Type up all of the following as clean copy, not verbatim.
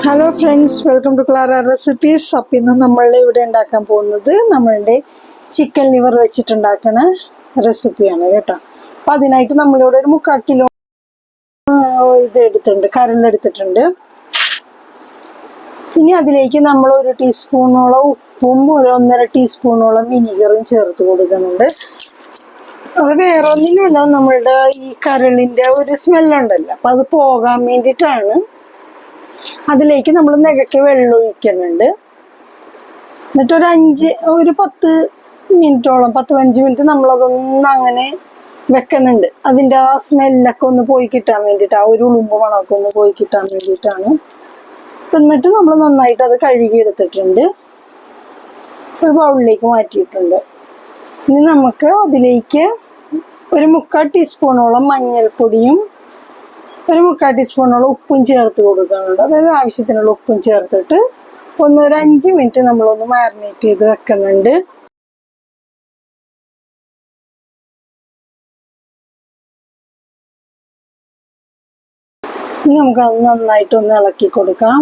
Hello friends, welcome to Clara recipes. Appam ഇന്ന് നമ്മൾ ഇവിടെ ഉണ്ടാക്കാൻ പോകുന്നത് നമ്മളുടെ ചിക്കൻ ലിവർ വെച്ചിട്ടുണ്ടാക്കുന്ന റെസിപ്പിയാണ് കേട്ടോ. അപ്പം അതിനായിട്ട് നമ്മളിവിടെ ഒരു 3/4 കിലോ ഇത് എടുത്തിട്ടുണ്ട്, കരളെടുത്തിട്ടുണ്ട്. ഇനി അതിലേക്ക് നമ്മൾ 1 ടീസ്പൂണോളം ഉപ്പും 1.5 ടീസ്പൂണോളം വിനീഗറും ചേർത്ത് കൊടുക്കുന്നുണ്ട്. അത് വേറെ ഒന്നിനുമല്ല, നമ്മളുടെ ഈ കരളിൻ്റെ ഒരു സ്മെല്ലുണ്ടല്ലോ, അപ്പം അത് പോകാൻ വേണ്ടിയിട്ടാണ്. അതിലേക്ക് നമ്മൾ നികക്കി വെള്ളം ഒഴിക്കുന്നുണ്ട്. എന്നിട്ട് ഒരു 10 മിനിറ്റോളം 10-15 മിനിറ്റ് നമ്മളതൊന്ന് അങ്ങനെ വെക്കുന്നുണ്ട്. അതിൻ്റെ ആ സ്മെല്ലൊക്കെ ഒന്ന് പോയി കിട്ടാൻ വേണ്ടിയിട്ട്, ആ ഒരു ഉളുമ്പ് മണമൊക്കെ ഒന്ന് പോയി കിട്ടാൻ വേണ്ടിയിട്ടാണ്. എന്നിട്ട് നമ്മൾ നന്നായിട്ട് അത് കഴുകിയെടുത്തിട്ടുണ്ട്, ഒരു ബൗളിലേക്ക് മാറ്റിയിട്ടുണ്ട്. ഇനി നമുക്ക് അതിലേക്ക് ഒരു 3/4 ടീസ്പൂണോളം മഞ്ഞൾപ്പൊടിയും 1/4 ടീസ്പൂണോളം ഉപ്പും ചേർത്ത് കൊടുക്കുന്നുണ്ട്. അതായത് ആവശ്യത്തിനുള്ള ഉപ്പും ചേർത്തിട്ട് ഒരു 5 മിനിറ്റ് നമ്മളൊന്ന് മാരിനേറ്റ് ചെയ്ത് വെക്കുന്നുണ്ട്. ഇനി നമുക്കത് നന്നായിട്ടൊന്ന് ഇളക്കി കൊടുക്കാം.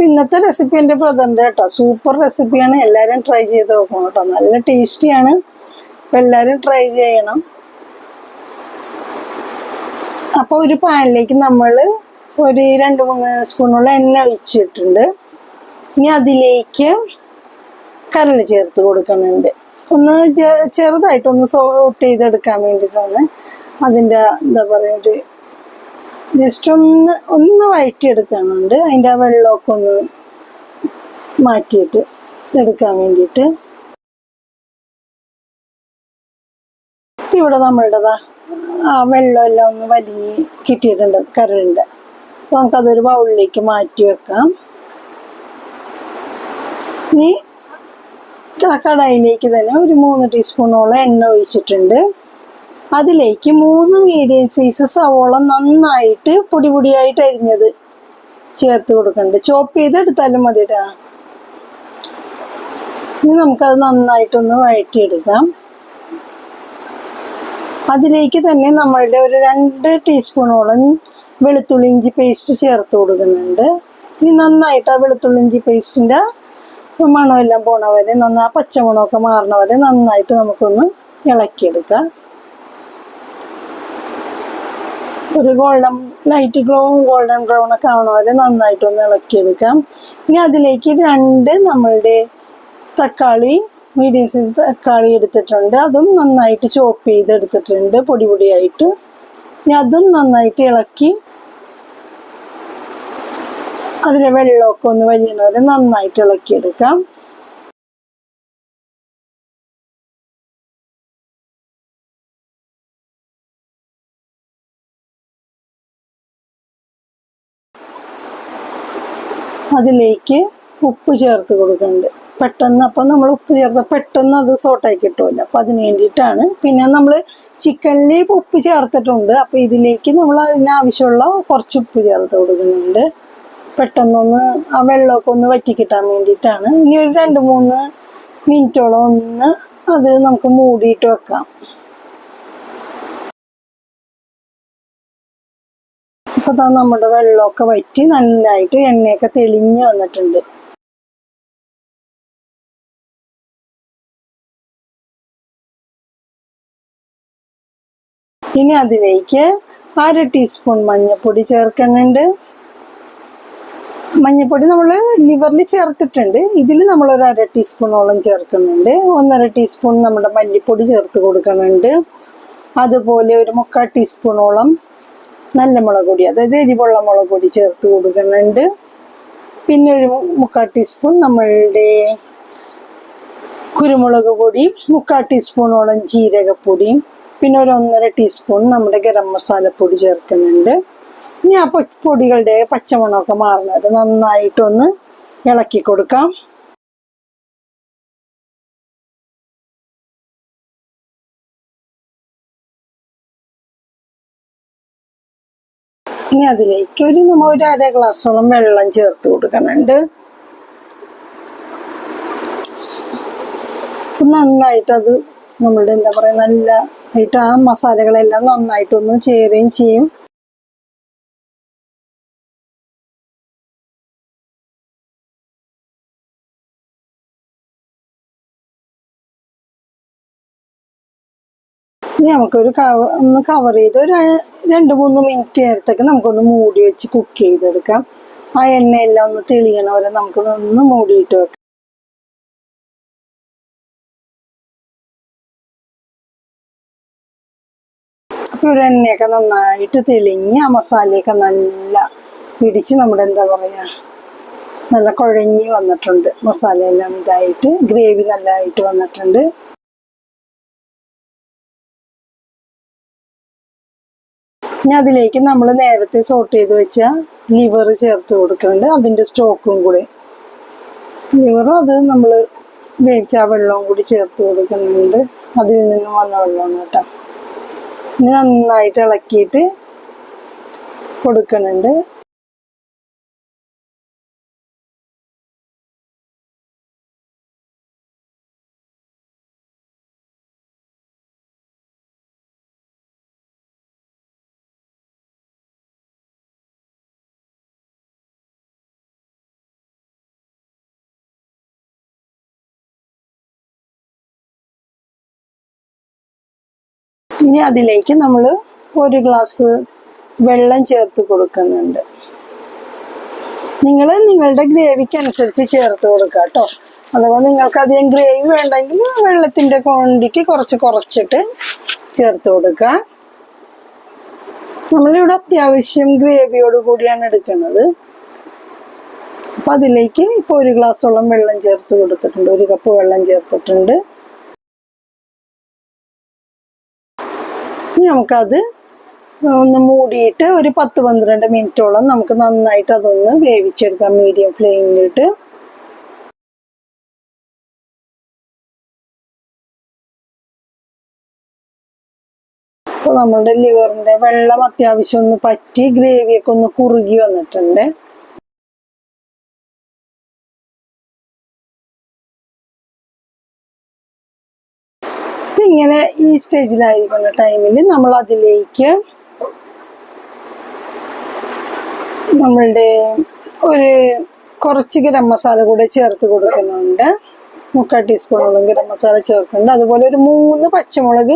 ഇന്നത്തെ റെസിപ്പി എൻ്റെ ബ്രദറിൻ്റെ കേട്ടോ, സൂപ്പർ റെസിപ്പിയാണ്. എല്ലാവരും ട്രൈ ചെയ്ത് നോക്കണം കേട്ടോ, നല്ല ടേസ്റ്റിയാണ്. അപ്പം എല്ലാവരും ട്രൈ ചെയ്യണം. അപ്പോൾ ഒരു പാനിലേക്ക് നമ്മൾ ഒരു 2-3 സ്പൂണോളം എണ്ണ ഒഴിച്ചിട്ടുണ്ട്. ഇനി അതിലേക്ക് കരൾ ചേർത്ത് കൊടുക്കുന്നുണ്ട്. ഒന്ന് ചെറുതായിട്ടൊന്ന് സോട്ട് ചെയ്തെടുക്കാൻ വേണ്ടിയിട്ടാണ്. അതിൻ്റെ എന്താ പറയുക, ജസ്റ്റ് ഒന്ന് വഴറ്റിയെടുക്കുന്നുണ്ട്. അതിൻ്റെ ആ വെള്ളമൊക്കെ ഒന്ന് മാറ്റിയിട്ട് എടുക്കാൻ വേണ്ടിയിട്ട്. ഇവിടെ നമ്മളുടേതാ ആ വെള്ളമെല്ലാം ഒന്ന് വലിഞ്ഞ് കിട്ടിയിട്ടുണ്ട് കരളിൻ്റെ. അപ്പോൾ നമുക്കതൊരു ബൗളിലേക്ക് മാറ്റി വെക്കാം. ഇനി ആ കടായിലേക്ക് തന്നെ ഒരു 3 ടീസ്പൂണോളം എണ്ണ ഒഴിച്ചിട്ടുണ്ട്. അതിലേക്ക് 3 മീഡിയം സൈസ് സവോള നന്നായിട്ട് പൊടിയായിട്ട് അരിഞ്ഞത് ചേർത്ത് കൊടുക്കുന്നുണ്ട്. ചോപ്പ് ചെയ്തെടുത്താലും മതി കേട്ടോ. ഇനി നമുക്കത് നന്നായിട്ടൊന്ന് വഴറ്റിയെടുക്കാം. അതിലേക്ക് തന്നെ നമ്മളുടെ ഒരു 2 ടീസ്പൂണോളം വെളുത്തുള്ളി ഇഞ്ചി പേസ്റ്റ് ചേർത്ത് കൊടുക്കുന്നുണ്ട്. ഇനി നന്നായിട്ട് ആ വെളുത്തുള്ളി ഇഞ്ചി പേസ്റ്റിൻ്റെ മണമെല്ലാം പോണ വരെ, ആ പച്ചമണമൊക്കെ മാറണ വരെ നന്നായിട്ട് നമുക്കൊന്ന് ഇളക്കിയെടുക്കാം. ഒരു ലൈറ്റ് ഗോൾഡൻ ബ്രൗൺ ഒക്കെ ആവണ വരെ നന്നായിട്ടൊന്ന് ഇളക്കിയെടുക്കാം. ഇനി അതിലേക്ക് 2 നമ്മളുടെ തക്കാളി, മീഡിയം സൈസ് തക്കാളി എടുത്തിട്ടുണ്ട്. അതും നന്നായിട്ട് ചോപ്പ് ചെയ്തെടുത്തിട്ടുണ്ട് പൊടിയായിട്ട്. ഇനി അതും നന്നായിട്ട് ഇളക്കി അതിലെ വെള്ളമൊക്കെ ഒന്ന് വലിയണ വരെ നന്നായിട്ട് ഇളക്കിയെടുക്കാം. അതിലേക്ക് ഉപ്പ് ചേർത്ത് കൊടുക്കുന്നുണ്ട്. പെട്ടെന്ന് അപ്പം നമ്മൾ ഉപ്പ് ചേർത്താൽ പെട്ടെന്ന് അത് സോട്ടായി കിട്ടുമല്ലോ, അപ്പം അതിന് വേണ്ടിയിട്ടാണ്. പിന്നെ നമ്മൾ ചിക്കനിൽ ഉപ്പ് ചേർത്തിട്ടുണ്ട്. അപ്പോൾ ഇതിലേക്ക് നമ്മൾ അതിനാവശ്യമുള്ള കുറച്ച് ഉപ്പ് ചേർത്ത് കൊടുക്കുന്നുണ്ട്. പെട്ടെന്നൊന്ന് ആ വെള്ളമൊക്കെ ഒന്ന് വറ്റിക്കിട്ടാൻ വേണ്ടിയിട്ടാണ്. ഇനി ഒരു 2-3 മിനിറ്റോളം ഒന്ന് അത് നമുക്ക് മൂടിയിട്ട് വെക്കാം. അപ്പോൾ നമ്മുടെ വെള്ളമൊക്കെ വറ്റി നന്നായിട്ട് എണ്ണയൊക്കെ തെളിഞ്ഞ് വന്നിട്ടുണ്ട്. ഇനി അതിലേക്ക് 1/2 ടീസ്പൂൺ മഞ്ഞൾപ്പൊടി ചേർക്കുന്നുണ്ട്. മഞ്ഞൾപ്പൊടി നമ്മൾ ലിവറിൽ ചേർത്തിട്ടുണ്ട്. ഇതിൽ നമ്മളൊരു 1/2 ടീസ്പൂണോളം ചേർക്കുന്നുണ്ട്. 1.5 ടീസ്പൂൺ നമ്മുടെ മല്ലിപ്പൊടി ചേർത്ത് കൊടുക്കുന്നുണ്ട്. അതുപോലെ ഒരു 3/4 ടീസ്പൂണോളം നല്ല മുളക് പൊടി, അതായത് എരിവുള്ള മുളക് പൊടി ചേർത്ത് കൊടുക്കുന്നുണ്ട്. പിന്നെ ഒരു 3/4 ടീസ്പൂൺ നമ്മളുടെ കുരുമുളക് പൊടി, 3/4 ടീസ്പൂണോളം ജീരകപ്പൊടിയും, പിന്നെ ഒരു 1.5 ടീസ്പൂൺ നമ്മുടെ ഗരം മസാലപ്പൊടി ചേർക്കുന്നുണ്ട്. ഇനി ആ പൊടികളുടെ പച്ചമണമൊക്കെ മാറുന്നത് നന്നായിട്ടൊന്ന് ഇളക്കി കൊടുക്കാം. ഇനി അതിലേക്ക് നമ്മൾ ഒരു 1/2 ഗ്ലാസോളം വെള്ളം ചേർത്ത് കൊടുക്കുന്നുണ്ട്. നന്നായിട്ട് അത് നമ്മളുടെ എന്താ പറയുക, നല്ലതായിട്ട് ആ മസാലകളെല്ലാം നന്നായിട്ടൊന്ന് ചേരുകയും ചെയ്യും. ഇനി നമുക്കൊരു ഒന്ന് കവർ ചെയ്ത് ഒരു 2-3 മിനിറ്റ് നേരത്തേക്ക് നമുക്കൊന്ന് മൂടി വെച്ച് കുക്ക് ചെയ്തെടുക്കാം. ആ എണ്ണയെല്ലാം ഒന്ന് തെളിയണ വരെ നമുക്കൊന്ന് മൂടിയിട്ട് വെക്കാം. അപ്പോൾ ഇവിടെ എണ്ണയൊക്കെ നന്നായിട്ട് തെളിഞ്ഞ് ആ മസാലയൊക്കെ നല്ല പിടിച്ച് നമ്മുടെ എന്താ പറയുക നല്ല കുഴഞ്ഞ് വന്നിട്ടുണ്ട്. മസാല എല്ലാം ഇതായിട്ട് ഗ്രേവി നല്ലതായിട്ട് വന്നിട്ടുണ്ട്. ഇനി അതിലേക്ക് നമ്മൾ നേരത്തെ സോട്ട് ചെയ്ത് വെച്ച ലിവർ ചേർത്ത് കൊടുക്കുന്നുണ്ട്. അതിൻ്റെ സ്റ്റോക്കും കൂടി ലിവറും അത് നമ്മൾ വേവിച്ച ആ വെള്ളവും കൂടി ചേർത്ത് കൊടുക്കുന്നുണ്ട്. അതിൽ നിന്നും വന്ന വെള്ളമാണ് കേട്ടോ. ഇനി നന്നായിട്ട് ഇളക്കിയിട്ട് കൊടുക്കുന്നുണ്ട്. ഇനി അതിലേക്ക് നമ്മൾ 1 ഗ്ലാസ് വെള്ളം ചേർത്ത് കൊടുക്കുന്നുണ്ട്. നിങ്ങൾ നിങ്ങളുടെ ഗ്രേവിക്ക് അനുസരിച്ച് ചേർത്ത് കൊടുക്കുക കേട്ടോ. അഥവാ നിങ്ങൾക്ക് അധികം ഗ്രേവി വേണ്ടെങ്കിൽ വെള്ളത്തിൻ്റെ ക്വാണ്ടിറ്റി കുറച്ചിട്ട് ചേർത്ത് കൊടുക്കുക. നമ്മളിവിടെ അത്യാവശ്യം ഗ്രേവിയോട് കൂടിയാണ് എടുക്കുന്നത്. അപ്പം അതിലേക്ക് ഇപ്പോൾ 1 ഗ്ലാസോളം വെള്ളം ചേർത്ത് കൊടുത്തിട്ടുണ്ട്. 1 കപ്പ് വെള്ളം ചേർത്തിട്ടുണ്ട്. ഇനി നമുക്കത് ഒന്ന് മൂടിയിട്ട് ഒരു 10-12 മിനിറ്റോളം നമുക്ക് നന്നായിട്ട് അതൊന്ന് വേവിച്ചെടുക്കാം മീഡിയം ഫ്ലെയിമിലിട്ട്. അപ്പോൾ നമ്മളുടെ ലിവറിൻ്റെ വെള്ളം അത്യാവശ്യം ഒന്ന് പറ്റി ഗ്രേവിയൊക്കെ ഒന്ന് കുറുകി വന്നിട്ടുണ്ട്. ഇങ്ങനെ ഈ സ്റ്റേജിലായിരിക്കുന്ന ടൈമിൽ നമ്മൾ അതിലേക്ക് നമ്മളുടെ കുറച്ച് ഗരം മസാല കൂടെ ചേർത്ത് കൊടുക്കുന്നുണ്ട്. 3/4 ടീസ്പൂണോളം ഗരം മസാല ചേർക്കുന്നുണ്ട്. അതുപോലെ ഒരു 3 പച്ചമുളക്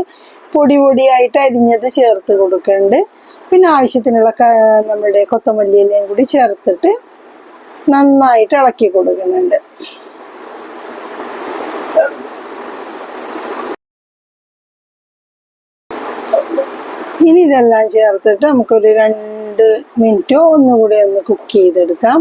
പൊടിയായിട്ട് അരിഞ്ഞത് ചേർത്ത് കൊടുക്കുന്നുണ്ട്. പിന്നെ ആവശ്യത്തിനുള്ള നമ്മുടെ കൊത്തമല്ലി ഇലയും കൂടി ചേർത്തിട്ട് നന്നായിട്ട് ഇളക്കി കൊടുക്കുന്നുണ്ട്. ഇനി ഇതെല്ലാം ചേർത്തിട്ട് നമുക്കൊരു 2 മിനിറ്റോ ഒന്നുകൂടി ഒന്ന് കുക്ക് ചെയ്തെടുക്കാം.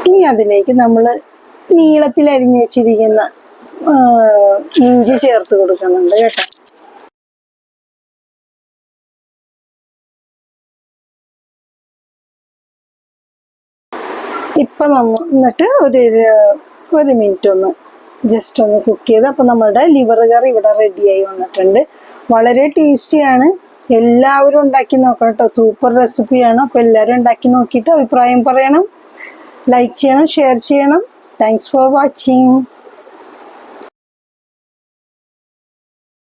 ഇനി അതിലേക്ക് നമ്മൾ നീളത്തിൽ അരിഞ്ഞു വെച്ചിരിക്കുന്ന ഇഞ്ചി ചേർത്ത് കൊടുക്കുന്നുണ്ട് കേട്ടോ. ഇപ്പം എന്നിട്ട് ഒരു മിനിറ്റ് ഒന്ന് ജസ്റ്റ് ഒന്ന് കുക്ക് ചെയ്ത് അപ്പോൾ നമ്മുടെ ലിവർ കറി ഇവിടെ റെഡിയായി വന്നിട്ടുണ്ട്. വളരെ ടേസ്റ്റിയാണ്. എല്ലാവരും ഉണ്ടാക്കി നോക്കണം കേട്ടോ. സൂപ്പർ റെസിപ്പിയാണ്. അപ്പോൾ എല്ലാവരും ഉണ്ടാക്കി നോക്കിയിട്ട് അഭിപ്രായം പറയണം. ലൈക്ക് ചെയ്യണം, ഷെയർ ചെയ്യണം. Thanks for watching.